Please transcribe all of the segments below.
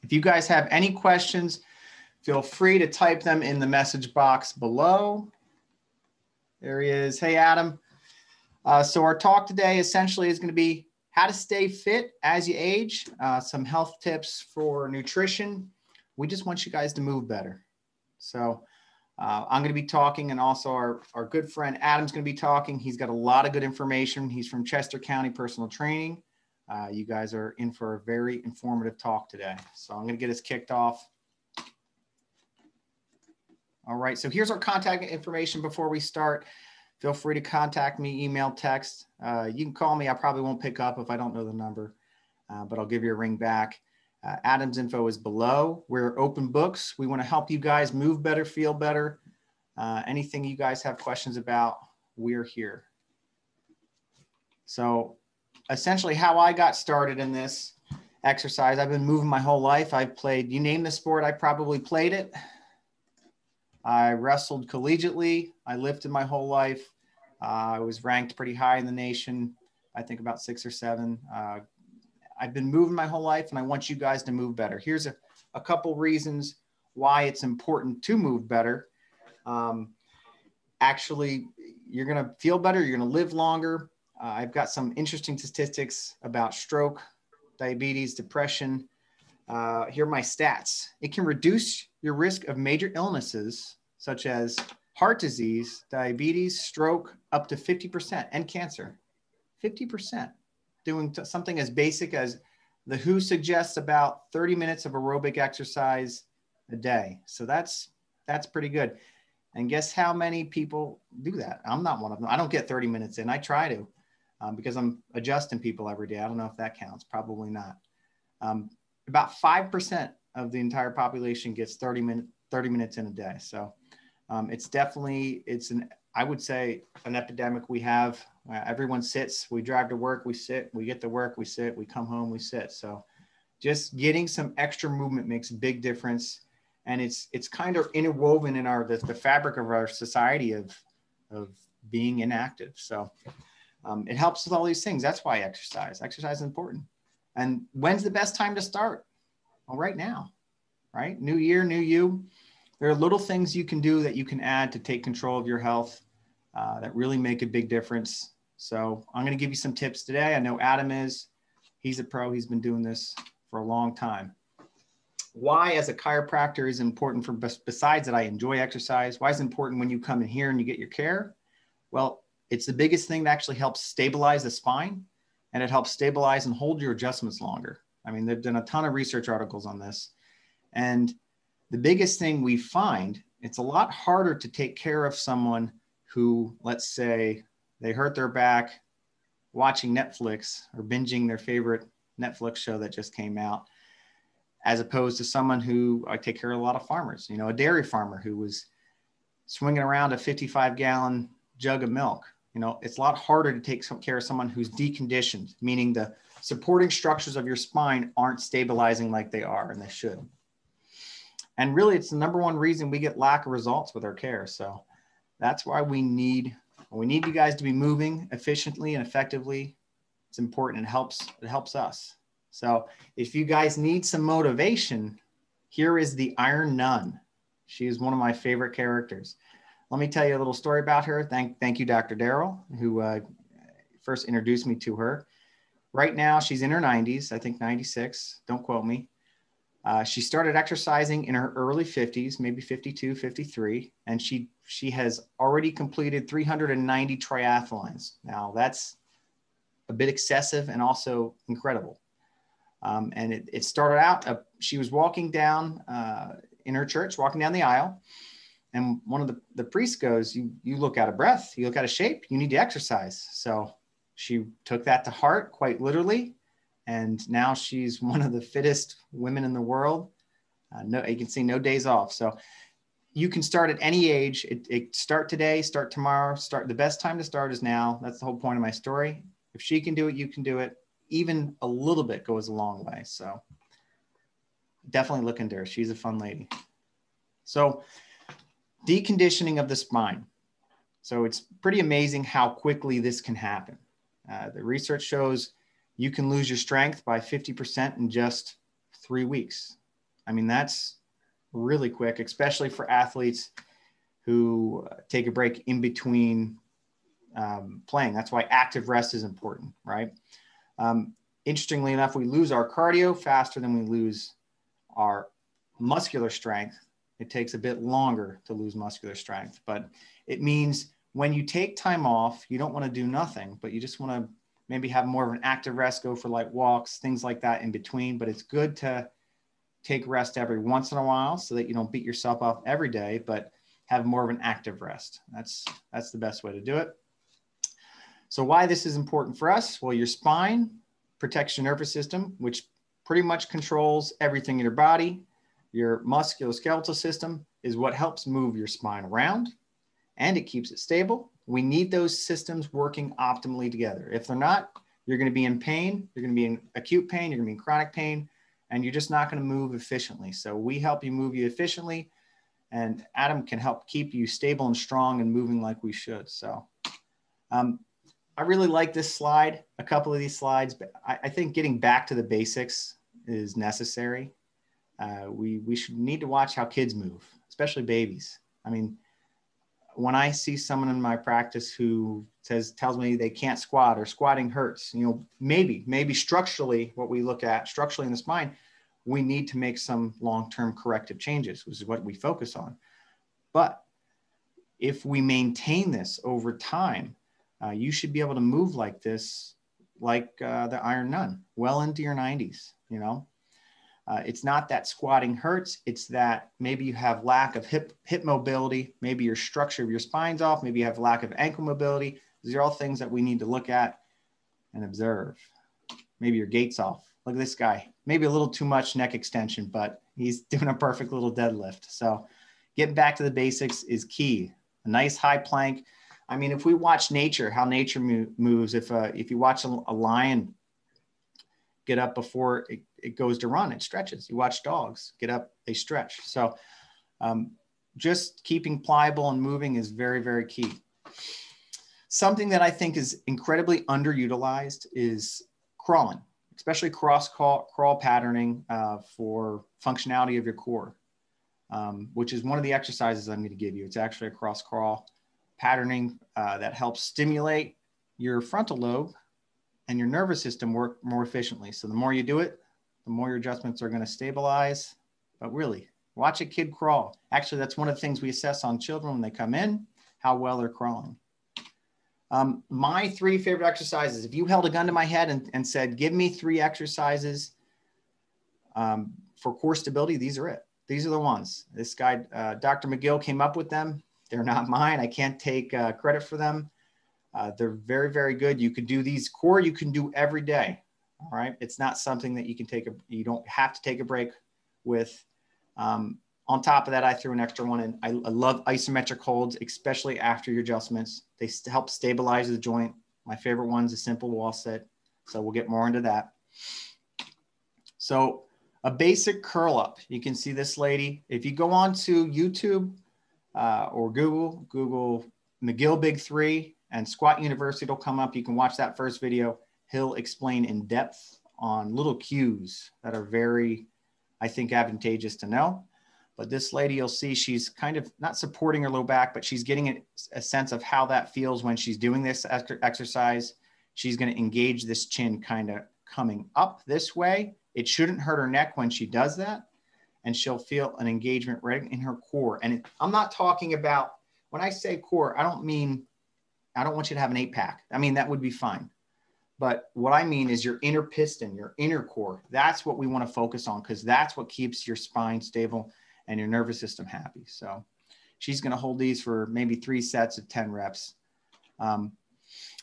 If you guys have any questions, feel free to type them in the message box below. There he is. Hey, Adam. So our talk today essentially is going to be how to stay fit as you age, some health tips for nutrition. We just want you guys to move better. So I'm going to be talking, and also our good friend Adam's going to be talking. He's got a lot of good information. He's from Chester County Personal Training. You guys are in for a very informative talk today. So I'm going to get us kicked off. All right, so here's our contact information before we start. Feel free to contact me, email, text. You can call me. I probably won't pick up if I don't know the number, but I'll give you a ring back. Adam's info is below. We're open books. We want to help you guys move better, feel better. Anything you guys have questions about, we're here. So essentially how I got started in this exercise, I've been moving my whole life. I've played, you name the sport, I probably played it. I wrestled collegiately. I lifted my whole life. I was ranked pretty high in the nation, I think about 6 or 7. I've been moving my whole life, and I want you guys to move better. Here's a couple reasons why it's important to move better. Actually, you're going to feel better. You're going to live longer. I've got some interesting statistics about stroke, diabetes, depression. Here are my stats. It can reduce your risk of major illnesses such as heart disease, diabetes, stroke, up to 50%, and cancer. 50%. Doing something as basic as the WHO suggests about 30 minutes of aerobic exercise a day. So that's pretty good. And guess how many people do that? I'm not one of them. I don't get 30 minutes in. I try to because I'm adjusting people every day. I don't know if that counts. Probably not. About 5% of the entire population gets 30 minutes in a day. So it's definitely, I would say, an epidemic we have. Everyone sits, we drive to work, we sit, we get to work, we sit, we come home, we sit. So just getting some extra movement makes a big difference. And it's kind of interwoven in the fabric of our society of being inactive. So it helps with all these things. That's why exercise is important. And when's the best time to start? Well, right now, right? New year, new you. There are little things you can do that you can add to take control of your health that really make a big difference. So I'm going to give you some tips today. I know Adam is. He's a pro. He's been doing this for a long time. Why, as a chiropractor, is important besides that I enjoy exercise? Why is it important when you come in here and you get your care? Well, it's the biggest thing that actually helps stabilize the spine, and it helps stabilize and hold your adjustments longer. I mean, they've done a ton of research articles on this. And the biggest thing we find, it's a lot harder to take care of someone who, let's say, they hurt their back watching Netflix or binging their favorite Netflix show that just came out, as opposed to someone who, I take care of a lot of farmers, a dairy farmer who was swinging around a 55-gallon jug of milk. It's a lot harder to take care of someone who's deconditioned, meaning the supporting structures of your spine aren't stabilizing like they are, and they should. And really, it's the number one reason we get lack of results with our care. So that's why we need you guys to be moving efficiently and effectively. It's important. It helps us. So if you guys need some motivation, here is the Iron Nun. She is one of my favorite characters. Let me tell you a little story about her. Thank you, Dr. Darrell, who first introduced me to her. Right now, she's in her 90s, I think 96. Don't quote me. She started exercising in her early 50s, maybe 52, 53, and she has already completed 390 triathlons. Now, that's a bit excessive and also incredible. And it started out, she was walking down in her church, walking down the aisle, and one of the priests goes, you look out of breath, you look out of shape, you need to exercise. So she took that to heart, quite literally. And now she's one of the fittest women in the world. You can see no days off. So you can start at any age. Start today, start tomorrow, the best time to start is now. That's the whole point of my story. If she can do it, you can do it. Even a little bit goes a long way. So definitely look into her. She's a fun lady. So deconditioning of the spine. So it's pretty amazing how quickly this can happen. The research shows you can lose your strength by 50% in just 3 weeks. I mean, that's really quick, especially for athletes who take a break in between playing. That's why active rest is important, right? Interestingly enough, we lose our cardio faster than we lose our muscular strength. It takes a bit longer to lose muscular strength, but it means when you take time off, you don't want to do nothing, but you just want to maybe have more of an active rest, go for light walks, things like that in between. But it's good to take rest every once in a while so that you don't beat yourself up every day, but have more of an active rest. That's the best way to do it. So why this is important for us? Well, your spine protects your nervous system, which pretty much controls everything in your body. Your musculoskeletal system is what helps move your spine around, and it keeps it stable. We need those systems working optimally together. If they're not, you're going to be in pain, you're going to be in acute pain, you're going to be in chronic pain, and you're just not going to move efficiently. So we help you move you efficiently, and Adam can help keep you stable and strong and moving like we should. So I really like this slide, a couple of these slides, but I think getting back to the basics is necessary. We should need to watch how kids move, especially babies. I mean, when I see someone in my practice who tells me they can't squat or squatting hurts, you know, maybe structurally, what we look at structurally in the spine, we need to make some long-term corrective changes, which is what we focus on. But if we maintain this over time, you should be able to move like this, like the Iron Nun, well into your 90s, you know. It's not that squatting hurts. It's that maybe you have lack of hip mobility. Maybe your structure of your spine's off. Maybe you have lack of ankle mobility. These are all things that we need to look at and observe. Maybe your gait's off. Look at this guy. Maybe a little too much neck extension, but he's doing a perfect little deadlift. So getting back to the basics is key. A nice high plank. I mean, if we watch nature, how nature moves, if you watch a lion get up before it goes to run, it stretches. You watch dogs get up, they stretch. So just keeping pliable and moving is very, very key. Something that I think is incredibly underutilized is crawling, especially cross crawl patterning for functionality of your core, which is one of the exercises I'm going to give you. It's actually a cross crawl patterning that helps stimulate your frontal lobe and your nervous system work more efficiently. So the more you do it, the more your adjustments are going to stabilize. But really, watch a kid crawl. Actually, that's one of the things we assess on children when they come in, how well they're crawling. My 3 favorite exercises, if you held a gun to my head and said, give me 3 exercises for core stability, these are it. These are the ones. This guy, Dr. McGill, came up with them. They're not mine. I can't take credit for them. They're very, very good. You could do these core, you can do every day. All right. It's not something that you can you don't have to take a break with. On top of that, I threw an extra one in. I love isometric holds, especially after your adjustments. They help stabilize the joint. My favorite one's a simple wall sit. So we'll get more into that. So a basic curl up. You can see this lady. If you go on to YouTube or Google McGill Big 3 and Squat University, it'll come up. You can watch that first video. He'll explain in depth on little cues that are very, I think, advantageous to know. But this lady, you'll see she's kind of not supporting her low back, but she's getting a sense of how that feels when she's doing this exercise. She's going to engage this chin kind of coming up this way. It shouldn't hurt her neck when she does that. And she'll feel an engagement right in her core. And I'm not talking about, when I say core, I don't want you to have an 8-pack. I mean, that would be fine. But what I mean is your inner piston, your inner core. That's what we want to focus on, because that's what keeps your spine stable and your nervous system happy. So she's going to hold these for maybe 3 sets of 10 reps.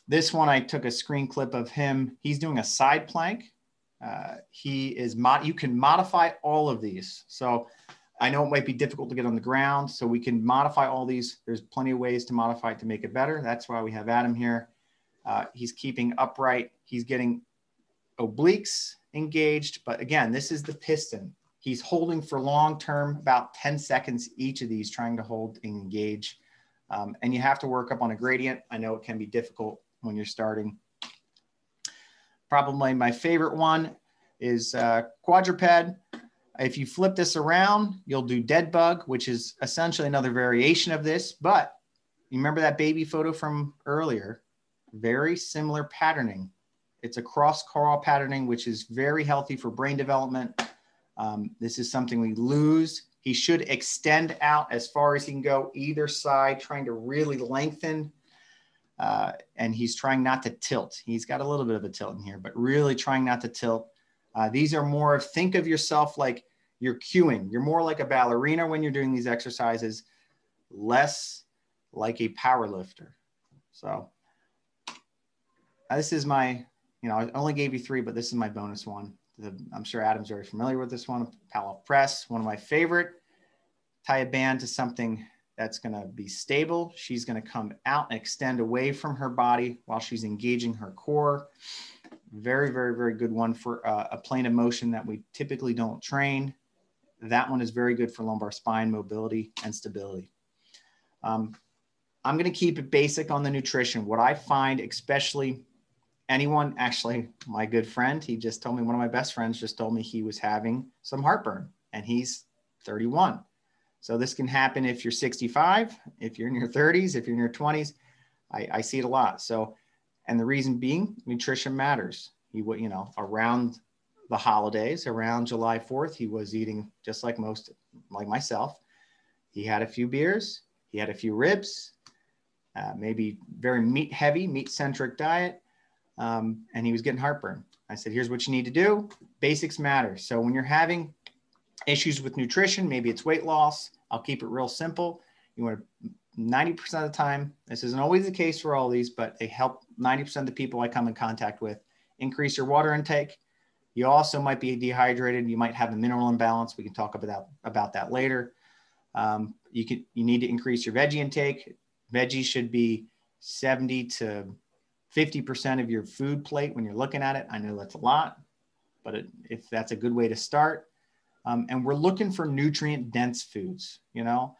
This one, I took a screen clip of him. He's doing a side plank. You can modify all of these. So I know it might be difficult to get on the ground, so we can modify all these. There's plenty of ways to modify it to make it better. That's why we have Adam here. He's keeping upright. He's getting obliques engaged. But again, this is the piston. He's holding for long-term, about 10 seconds each of these, trying to hold and engage. And you have to work up on a gradient. I know it can be difficult when you're starting. Probably my favorite one is quadruped. If you flip this around, you'll do dead bug, which is essentially another variation of this. But you remember that baby photo from earlier? Very similar patterning. It's a cross crawl patterning, which is very healthy for brain development. This is something we lose. He should extend out as far as he can go either side, trying to really lengthen. And he's trying not to tilt. He's got a little bit of a tilt in here, but really trying not to tilt. These are more of, think of yourself like you're cueing. You're more like a ballerina when you're doing these exercises, less like a power lifter. So this is my, I only gave you 3, but this is my bonus one. I'm sure Adam's very familiar with this one. Palette press, one of my favorite. Tie a band to something that's going to be stable. She's going to come out and extend away from her body while she's engaging her core. Very, very, very good one for a plane of motion that we typically don't train. That one is very good for lumbar spine mobility and stability. I'm going to keep it basic on the nutrition. What I find, especially anyone, actually my good friend, he just told me, one of my best friends just told me he was having some heartburn and he's 31. So this can happen if you're 65, if you're in your 30s, if you're in your 20s. I see it a lot. So, and the reason being, nutrition matters. He would, around the holidays, around July 4th, he was eating just like most, like myself. He had a few beers, he had a few ribs, maybe very meat heavy, meat centric diet. And he was getting heartburn. I said, here's what you need to do. Basics matter. So when you're having issues with nutrition, maybe it's weight loss, I'll keep it real simple. You want to, 90% of the time, this isn't always the case for all these, but they help 90% of the people I come in contact with. Increase your water intake. You also might be dehydrated. You might have a mineral imbalance. We can talk about that later. You need to increase your veggie intake. Veggies should be 70 to 50% of your food plate when you're looking at it. I know that's a lot, but if that's a good way to start. And we're looking for nutrient dense foods, you got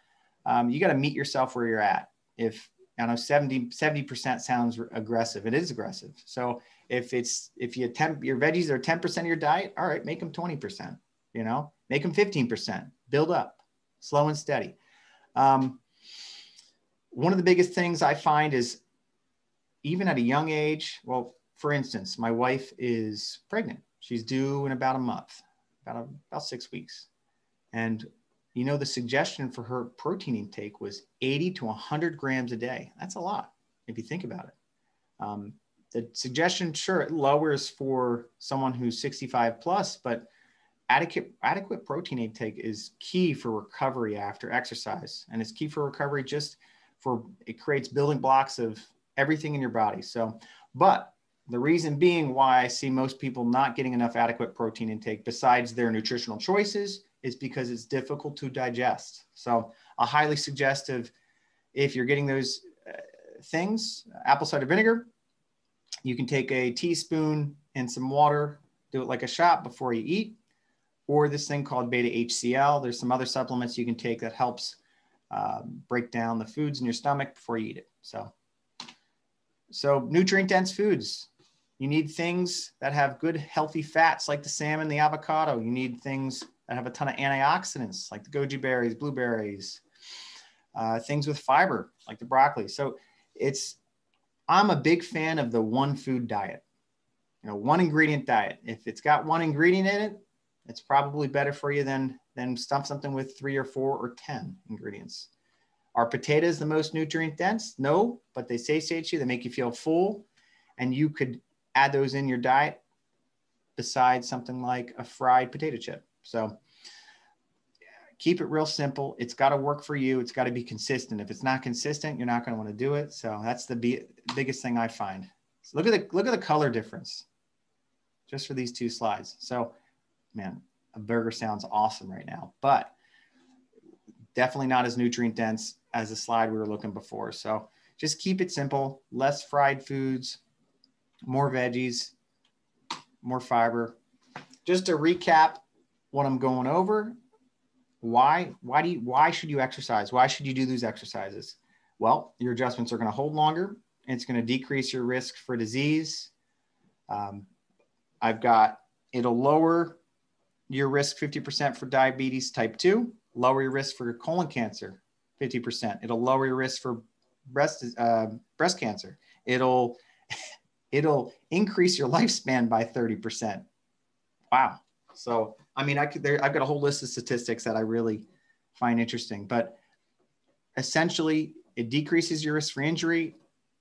to meet yourself where you're at. If I know 70% sounds aggressive, it is aggressive. So if your veggies are 10% of your diet, all right, make them 20%, make them 15%, build up slow and steady. One of the biggest things I find is, even at a young age, well, for instance, my wife is pregnant. She's due in about a month, about 6 weeks. And, the suggestion for her protein intake was 80 to 100 grams a day. That's a lot if you think about it. The suggestion, sure, it lowers for someone who's 65 plus, but adequate protein intake is key for recovery after exercise. And it's key for recovery it creates building blocks of everything in your body. So, but the reason being why I see most people not getting enough adequate protein intake besides their nutritional choices is because it's difficult to digest. So I highly suggest if you're getting those things, apple cider vinegar, you can take a teaspoon and some water, do it like a shot before you eat, or this thing called beta HCl. There's some other supplements you can take that helps break down the foods in your stomach before you eat it. So nutrient dense foods, you need things that have good healthy fats like the salmon, the avocado. You need things that have a ton of antioxidants like the goji berries, blueberries, things with fiber like the broccoli. So I'm a big fan of the one food diet, one ingredient diet. If it's got one ingredient in it, it's probably better for you than stuff something with 3 or 4 or 10 ingredients. Are potatoes the most nutrient dense? No, but they satiate you. They make you feel full. And you could add those in your diet besides something like a fried potato chip. So keep it real simple. It's got to work for you. It's got to be consistent. If it's not consistent, you're not going to want to do it. So that's the biggest thing I find. So look at the color difference just for these 2 slides. So, man, a burger sounds awesome right now, but definitely not as nutrient dense as the slide we were looking before. So just keep it simple, less fried foods, more veggies, more fiber. Just to recap what I'm going over, why should you exercise? Why should you do these exercises? Well, your adjustments are going to hold longer. It's going to decrease your risk for disease. It'll lower your risk 50% for diabetes type 2, lower your risk for colon cancer 50%. It'll lower your risk for breast cancer. It'll increase your lifespan by 30%. Wow. So, I mean, I've got a whole list of statistics that I really find interesting, but essentially it decreases your risk for injury.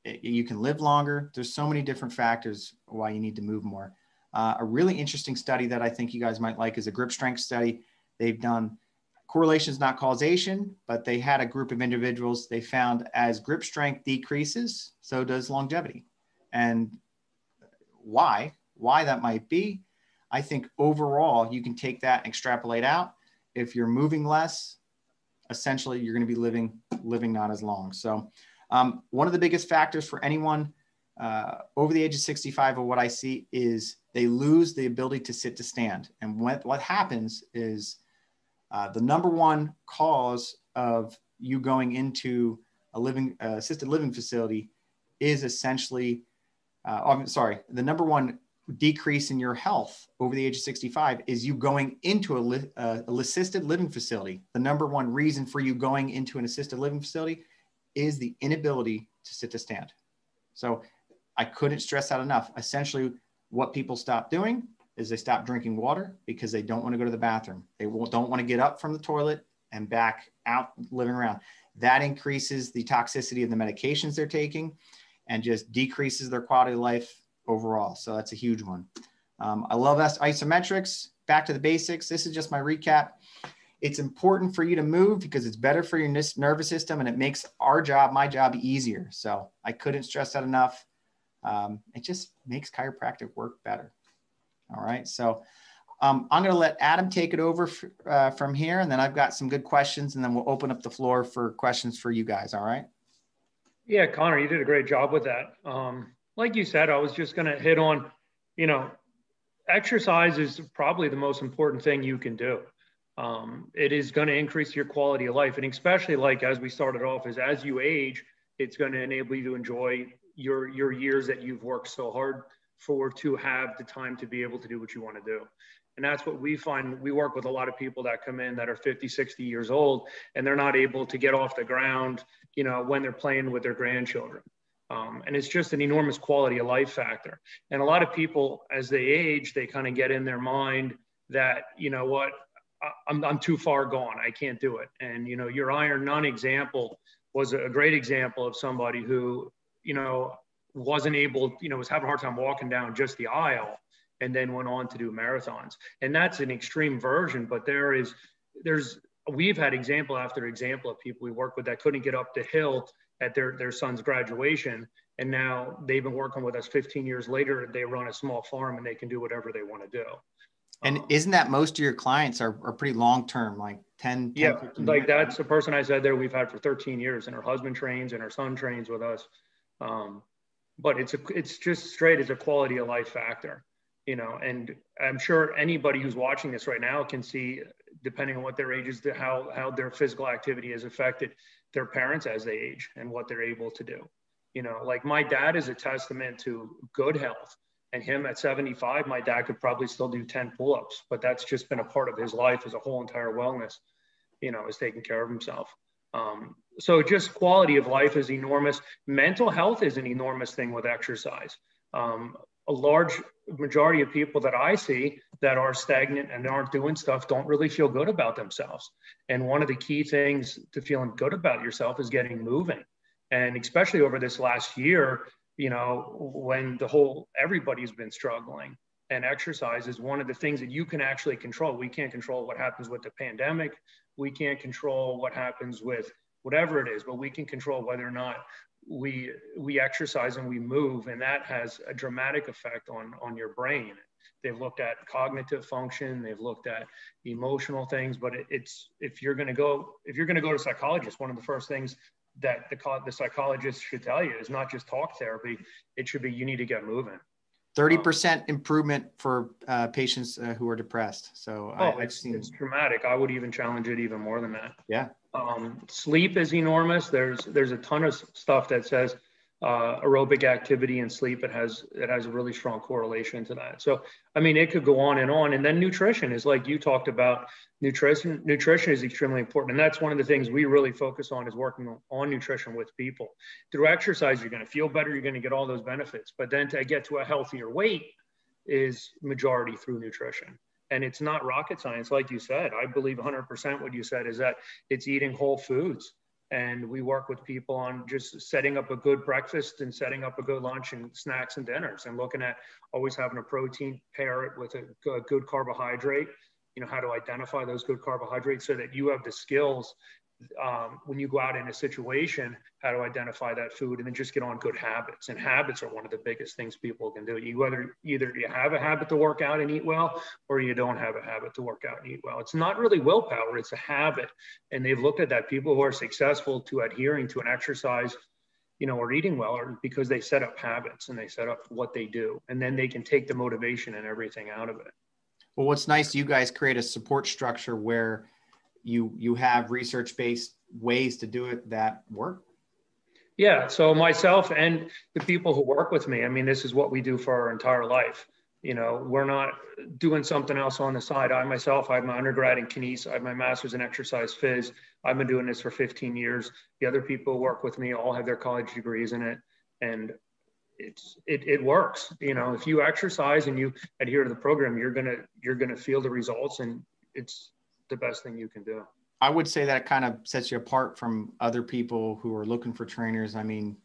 You can live longer. There's so many different factors why you need to move more. A really interesting study that I think you guys might like is a grip strength study. They've done correlation is not causation, but they had a group of individuals. They found as grip strength decreases, so does longevity. And why that might be, I think overall you can take that and extrapolate out. If you're moving less, essentially you're going to be living not as long. So one of the biggest factors for anyone over the age of 65 of what I see is they lose the ability to sit to stand. And what happens is the number one cause of you going into a assisted living facility is essentially, the number one decrease in your health over the age of 65 is you going into an assisted living facility. The number one reason for you going into an assisted living facility is the inability to sit to stand. So I couldn't stress that enough. Essentially, what people stop doing is they stop drinking water because they don't want to go to the bathroom. They don't want to get up from the toilet and back out living around. That increases the toxicity of the medications they're taking and just decreases their quality of life overall. So that's a huge one. I love isometrics. Back to the basics. This is just my recap. It's important for you to move because it's better for your nervous system and it makes my job easier. So I couldn't stress that enough. It just makes chiropractic work better. All right. So I'm going to let Adam take it over from here. And then I've got some good questions and then we'll open up the floor for questions for you guys. All right. Yeah, Connor, you did a great job with that. Like you said, I was just going to hit on, exercise is probably the most important thing you can do. It is going to increase your quality of life. And especially like, as we started off, is as you age, it's going to enable you to enjoy your years that you've worked so hard for, to have the time to be able to do what you want to do. And that's what we find. We work with a lot of people that come in that are 50, 60 years old, and they're not able to get off the ground, when they're playing with their grandchildren. And it's just an enormous quality of life factor. And a lot of people, as they age, they kind of get in their mind that, I'm too far gone. I can't do it. And, your Iron Nun example was a great example of somebody who, wasn't able, was having a hard time walking down just the aisle and then went on to do marathons. And that's an extreme version, but we've had example after example of people we work with that couldn't get up the hill at their son's graduation. And now they've been working with us 15 years later. They run a small farm and they can do whatever they want to do. And isn't that most of your clients are pretty long-term, like 10, yeah, 15 like years? That's the person I said there we've had for 13 years, and her husband trains and her son trains with us. But it's just straight as a quality of life factor, and I'm sure anybody who's watching this right now can see, depending on what their age is, how their physical activity has affected their parents as they age and what they're able to do. Like my dad is a testament to good health. And him at 75, my dad could probably still do 10 pull-ups, but that's just been a part of his life as a whole entire wellness, is taking care of himself. So just quality of life is enormous. Mental health is an enormous thing with exercise. A large majority of people that I see that are stagnant and aren't doing stuff don't really feel good about themselves. And one of the key things to feeling good about yourself is getting moving. And especially over this last year, when everybody's been struggling, and exercise is one of the things that you can actually control. We can't control what happens with the pandemic. We can't control what happens with whatever it is, but we can control whether or not we exercise and we move. And that has a dramatic effect on your brain. They've looked at cognitive function. They've looked at emotional things, but if you're going to go to a psychologist, one of the first things that the psychologist should tell you is not just talk therapy. It should be, you need to get moving. 30% improvement for patients who are depressed. So it's dramatic. I would even challenge it even more than that. Yeah. Sleep is enormous. There's a ton of stuff that says aerobic activity and sleep, it has a really strong correlation to that. So, I mean, it could go on. And then nutrition is, like you talked about, nutrition is extremely important. And that's one of the things we really focus on, is working on nutrition with people. Through exercise, you're going to feel better. You're going to get all those benefits. But then to get to a healthier weight is majority through nutrition. And it's not rocket science. Like you said, I believe 100% what you said is that it's eating whole foods. And we work with people on just setting up a good breakfast and setting up a good lunch and snacks and dinners, and looking at always having a protein, pair it with a good carbohydrate, how to identify those good carbohydrates so that you have the skills when you go out in a situation, how to identify that food, and then just get on good habits. And habits are one of the biggest things people can do. Either you have a habit to work out and eat well, or you don't have a habit to work out and eat well. It's not really willpower, it's a habit. And they've looked at that. People who are successful to adhering to an exercise, or eating well, are because they set up habits and they set up what they do. And then they can take the motivation and everything out of it. Well, what's nice, you guys create a support structure where you have research-based ways to do it that work. Yeah. So myself and the people who work with me, I mean, this is what we do for our entire life. We're not doing something else on the side. I myself, I have my undergrad in kines. I have my master's in exercise phys. I've been doing this for 15 years. The other people who work with me all have their college degrees in it. And it works. If you exercise and you adhere to the program, you're gonna feel the results, and it's the best thing you can do. I would say that kind of sets you apart from other people who are looking for trainers. I mean,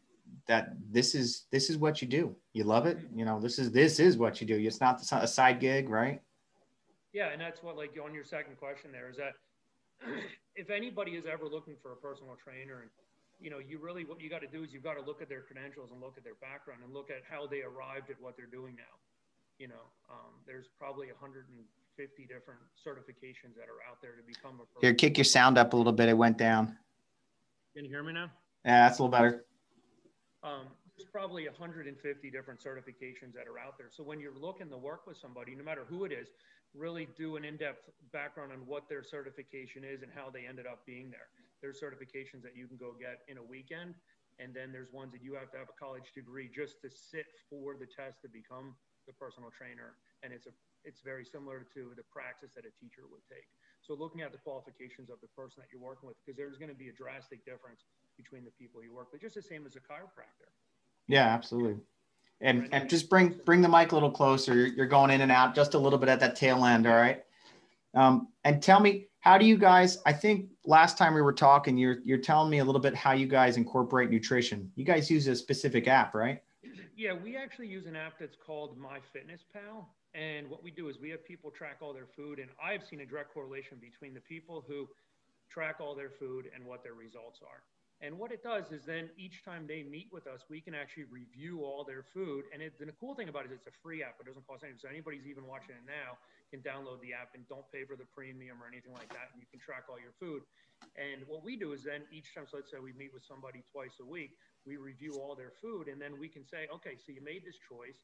that this is what you do. You love it. This is what you do. It's not a side gig, right? Yeah. And that's what, like, on your second question there, is that if anybody is ever looking for a personal trainer, and what you got to do is you've got to look at their credentials and look at their background and look at how they arrived at what they're doing now. There's probably 150 different certifications that are out there to become a person. Here, kick your sound up a little bit. It went down. Can you hear me now? Yeah, that's a little better. There's probably 150 different certifications that are out there. So when you're looking to work with somebody, no matter who it is, really do an in-depth background on what their certification is and how they ended up being there. There's certifications that you can go get in a weekend, and then there's ones that you have to have a college degree just to sit for the test to become the personal trainer. And it's very similar to the practice that a teacher would take. So looking at the qualifications of the person that you're working with, because there's going to be a drastic difference between the people you work with, just the same as a chiropractor. Yeah, absolutely. And just bring the mic a little closer. You're going in and out just a little bit at that tail end. All right. And tell me, how do you guys, I think last time we were talking, you're telling me a little bit how you guys incorporate nutrition. You guys use a specific app, right? Yeah, we actually use an app that's called MyFitnessPal. And what we do is we have people track all their food. And I've seen a direct correlation between the people who track all their food and what their results are. And what it does is then each time they meet with us, we can actually review all their food. And the cool thing about it is it's a free app. It doesn't cost anything. So anybody's even watching it now can download the app and don't pay for the premium or anything like that. And you can track all your food. And what we do is then each time, so let's say we meet with somebody twice a week, we review all their food. And then we can say, okay, so you made this choice.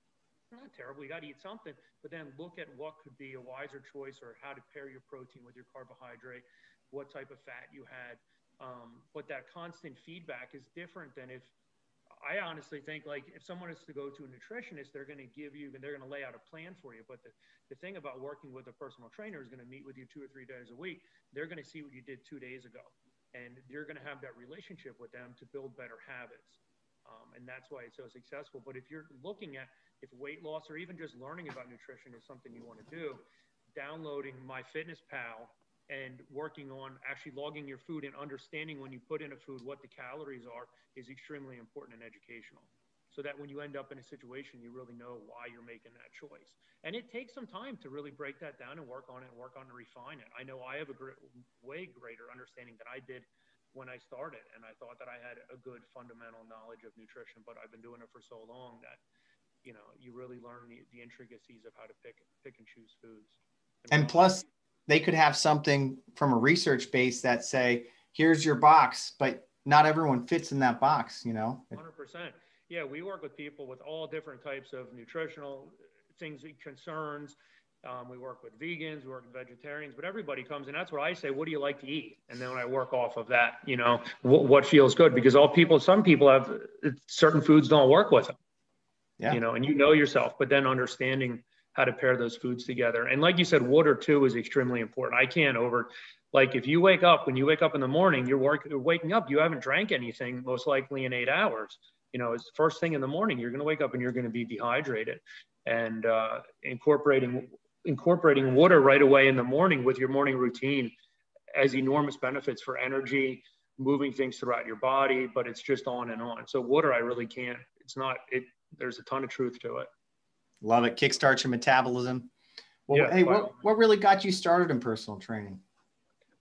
Not terrible. You got to eat something. But then look at what could be a wiser choice, or how to pair your protein with your carbohydrate, what type of fat you had. But that constant feedback is different than if I honestly think, like, if someone is to go to a nutritionist, they're going to give you, and they're going to lay out a plan for you. But the thing about working with a personal trainer is going to meet with you 2 or 3 days a week. They're going to see what you did 2 days ago, and you're going to have that relationship with them to build better habits. And that's why it's so successful. But if you're looking at if weight loss or even just learning about nutrition is something you want to do, downloading MyFitnessPal and working on actually logging your food and understanding when you put in a food what the calories are is extremely important and educational. So that when you end up in a situation, you really know why you're making that choice. And it takes some time to really break that down and work on it and refine it. I know I have a way greater understanding than I did when I started, and I thought that I had a good fundamental knowledge of nutrition, but I've been doing it for so long that, you really learn the intricacies of how to pick and choose foods. And plus, they could have something from a research base that say, here's your box, but not everyone fits in that box, 100%. Yeah, we work with people with all different types of nutritional things, concerns, We work with vegans, we work with vegetarians, but everybody comes, and that's what I say, what do you like to eat? And then when I work off of that, you know, what feels good, because some people have certain foods don't work with them, you know, and you know yourself, but then understanding how to pair those foods together. And like you said, water too is extremely important. I can't like if you wake up, when you wake up in the morning, you're waking up, you haven't drank anything most likely in 8 hours. You know, it's first thing in the morning, you're going to wake up and you're going to be dehydrated. And incorporating water right away in the morning with your morning routine has enormous benefits for energy, moving things throughout your body, but it's just on and on. So water, I really can't, there's a ton of truth to it. Love it. Kickstarts your metabolism. Well, yeah, hey, what really got you started in personal training?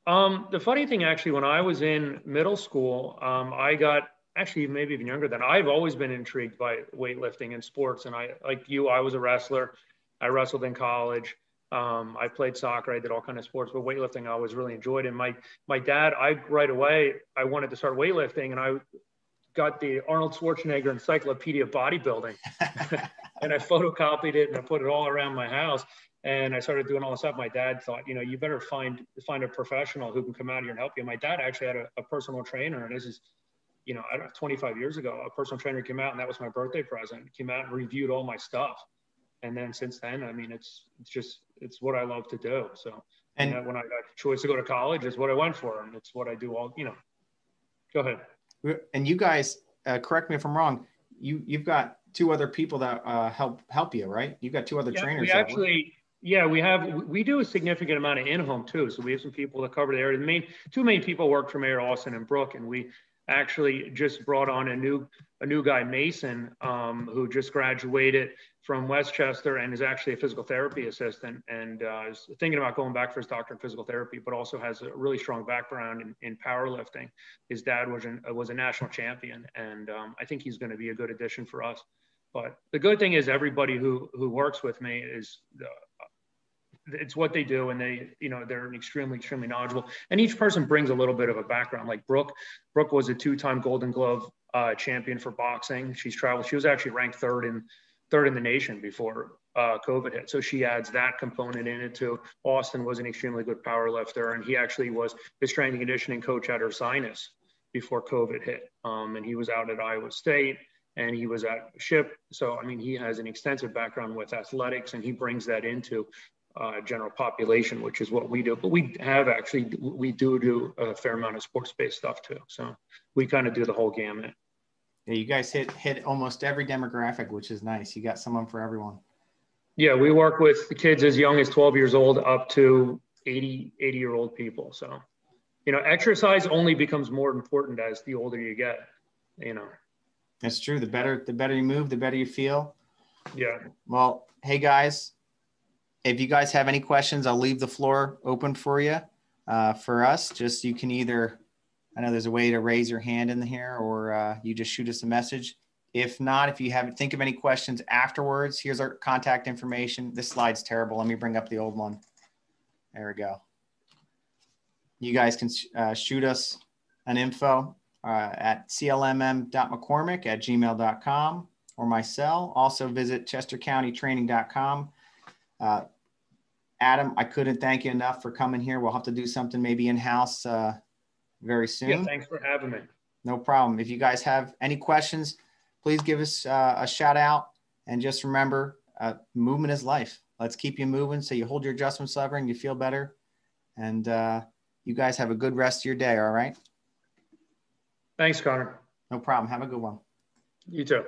The funny thing, actually, when I was in middle school, I got, actually maybe even younger than, I've always been intrigued by weightlifting and sports. And like you, I was a wrestler. I wrestled in college. I played soccer. I did all kinds of sports, but weightlifting I always really enjoyed. And my dad, right away, I wanted to start weightlifting, and I got the Arnold Schwarzenegger Encyclopedia of Bodybuilding, and I photocopied it and I put it all around my house. And I started doing all this stuff. My dad thought, you know, you better find a professional who can come out here and help you. My dad actually had a personal trainer, and this is, you know, I don't know, 25 years ago, a personal trainer came out, and that was my birthday present. He came out and reviewed all my stuff. And then since then, I mean, it's what I love to do. So, and when I got a choice to go to college, it's what I went for. And it's what I do all, you know. Go ahead. And you guys, correct me if I'm wrong, you've got two other people that help you, right? You've got two other trainers. We do a significant amount of in-home too. So we have some people that cover the area. The two main people work for Mayor Austin and Brooke, and we actually just brought on a new guy, Mason, who just graduated from Westchester and is actually a physical therapy assistant, and is thinking about going back for his doctorate in physical therapy, but also has a really strong background in powerlifting. His dad was a national champion, and I think he's going to be a good addition for us. But the good thing is everybody who works with me is it's what they do, and they're extremely, extremely knowledgeable. And each person brings a little bit of a background. Like Brooke was a 2-time Golden Glove champion for boxing. She's traveled. She was actually ranked third in the nation before COVID hit. So she adds that component in it too. Austin was an extremely good power lifter, and he actually was his strength and conditioning coach at Ursinus before COVID hit. And he was out at Iowa State, and he was at SHIP. So, I mean, he has an extensive background with athletics, and he brings that into general population, which is what we do. But we do a fair amount of sports-based stuff too. So we kind of do the whole gamut. Yeah, you guys hit almost every demographic, which is nice. You got someone for everyone. Yeah, we work with the kids as young as 12 years old up to 80-year-old people. So, you know, exercise only becomes more important as the older you get, you know. That's true. The better you move, the better you feel. Yeah. Well, hey guys, if you guys have any questions, I'll leave the floor open for you. For us, just you can either, I know there's a way to raise your hand in here, or you just shoot us a message. If not, if you think of any questions afterwards, here's our contact information. This slide's terrible. Let me bring up the old one. There we go. You guys can shoot us an info at clmm.mccormick@gmail.com or my cell. Also visit chestercountytraining.com. Adam, I couldn't thank you enough for coming here. We'll have to do something maybe in-house very soon. Yeah, thanks for having me. No problem. If you guys have any questions, please give us a shout out. And just remember, movement is life. Let's keep you moving so you hold your adjustment lever and you feel better. And you guys have a good rest of your day, all right? Thanks, Connor. No problem. Have a good one. You too.